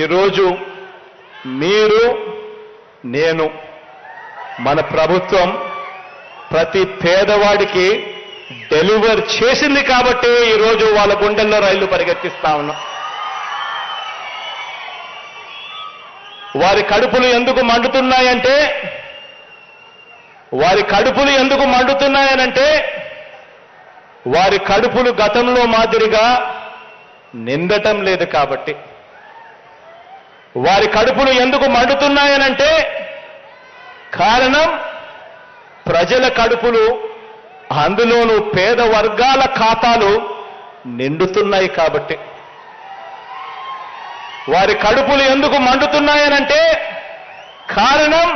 ఈరోజు మీరు నేను మన ప్రభుత్వం ప్రతి పేదవాడికి డెలివర్ చేసింది కాబట్టి ఈరోజు వాళ్ళ గుండెల్లో రైళ్లు పరిగెత్తిస్తా ఉన్నాం. వారి కడుపులు ఎందుకు మండుతున్నాయంటే వారి కడుపులు గతంలో మాదిరిగా నిండటం లేదు కాబట్టి. వారి కడుపులు ఎందుకు మండుతున్నాయనంటే కారణం ప్రజల కడుపులు, అందులోనూ పేద వర్గాల ఖాతాలు నిండుతున్నాయి కాబట్టి. వారి కడుపులు ఎందుకు మండుతున్నాయనంటే కారణం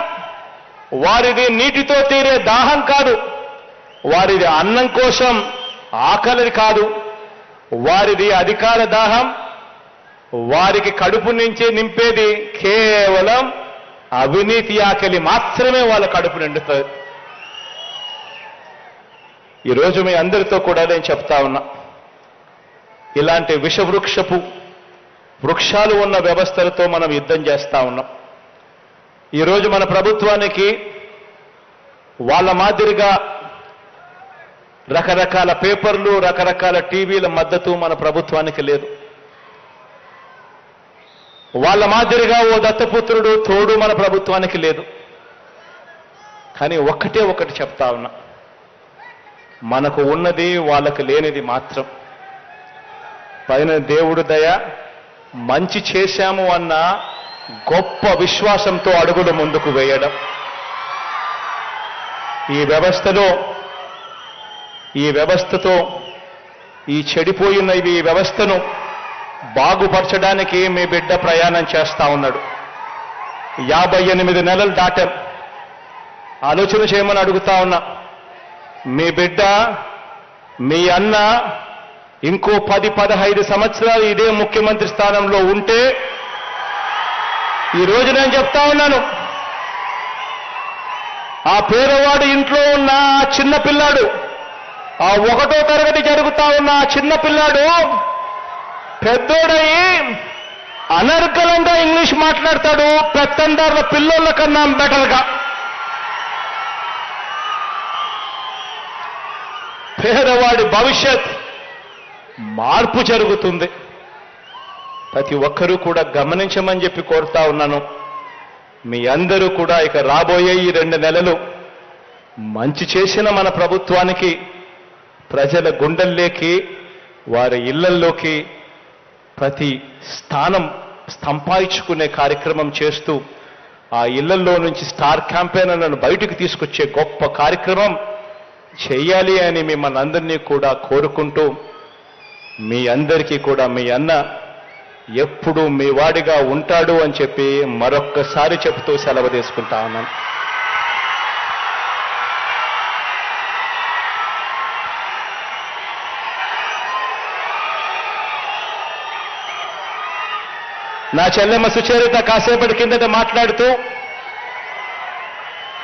వారిది నీటితో తీరే దాహం కాదు, వారిది అన్నం కోసం ఆకలి కాదు, వారిది అధికార దాహం. వారికి కడుపు నుంచి నింపేది కేవలం అవినీతి ఆకలి మాత్రమే వాళ్ళ కడుపు నిండుతుంది. ఈరోజు మీ అందరితో కూడా నేను చెప్తా ఉన్నా, ఇలాంటి వృక్షాలు ఉన్న వ్యవస్థలతో మనం యుద్ధం చేస్తా ఉన్నాం. ఈరోజు మన ప్రభుత్వానికి వాళ్ళ మాదిరిగా రకరకాల పేపర్లు, రకరకాల టీవీల మద్దతు మన ప్రభుత్వానికి లేదు. వాళ్ళ మాదిరిగా ఓ దత్తపుత్రుడు తోడు మన ప్రభుత్వానికి లేదు. కానీ ఒకటి చెప్తా ఉన్నా, మనకు ఉన్నది వాళ్ళకు లేనిది మాత్రం పైన దేవుడు దయ, మంచి చేశాము అన్న గొప్ప విశ్వాసంతో అడుగులు ముందుకు వేయడం. ఈ వ్యవస్థతో ఈ చెడిపోయిన ఈ వ్యవస్థను బాగుపరచడానికి మీ బిడ్డ ప్రయాణం చేస్తా ఉన్నాడు. 58 నెలలు దాటాం. ఆలోచన చేయమని అడుగుతా ఉన్నా. మీ బిడ్డ, మీ అన్న ఇంకో 10-15 సంవత్సరాలు ఇదే ముఖ్యమంత్రి స్థానంలో ఉంటే, ఈరోజు నేను చెప్తా ఉన్నాను, ఆ పేదవాడు ఇంట్లో ఉన్న ఆ చిన్న పిల్లాడు, ఆ 1వ తరగతి జరుగుతా ఉన్న ఆ చిన్న పిల్లాడు పెద్దోడయి అనర్గళంగా ఇంగ్లీష్ మాట్లాడతాడు పెత్తందారుల పిల్లోళ్ళ కన్నా బెటర్గా. పేదవాడి భవిష్యత్ మార్పు జరుగుతుంది. ప్రతి ఒక్కరూ కూడా గమనించమని చెప్పి కోరుతా ఉన్నాను. మీ అందరూ కూడా ఇక రాబోయే ఈ 2 నెలలు మంచి చేసిన మన ప్రభుత్వానికి ప్రజల గుండెల్లోకి, వారి ఇళ్లల్లోకి ప్రతి స్థానం సంపాదించుకునే కార్యక్రమం చేస్తూ, ఆ ఇళ్లలో నుంచి స్టార్ క్యాంపెయినర్లను బయటకు తీసుకొచ్చే గొప్ప కార్యక్రమం చేయాలి అని మిమ్మల్ని అందరినీ కూడా కోరుకుంటూ, మీ అందరికీ కూడా మీ అన్న ఎప్పుడూ మీ వాడిగా ఉంటాడు అని చెప్పి మరొక్కసారి చెబుతూ సెలవు తీసుకుంటా ఉన్నాను. నా చెల్లెమ్మ సుచరిత కాసేపటి కిందట మాట్లాడుతూ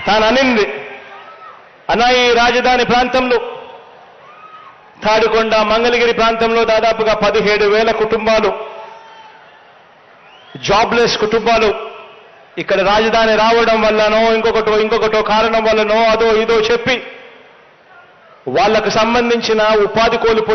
తాను అనింది, అన్నా ఈ రాజధాని ప్రాంతంలో తాడికొండ, మంగళగిరి ప్రాంతంలో దాదాపుగా 17,000 కుటుంబాలు, జాబ్లెస్ కుటుంబాలు ఇక్కడ రాజధాని రావడం వల్లనో ఇంకొకటో కారణం వల్లనో అదో ఇదో చెప్పి వాళ్లకు సంబంధించిన ఉపాధి కోల్పోయి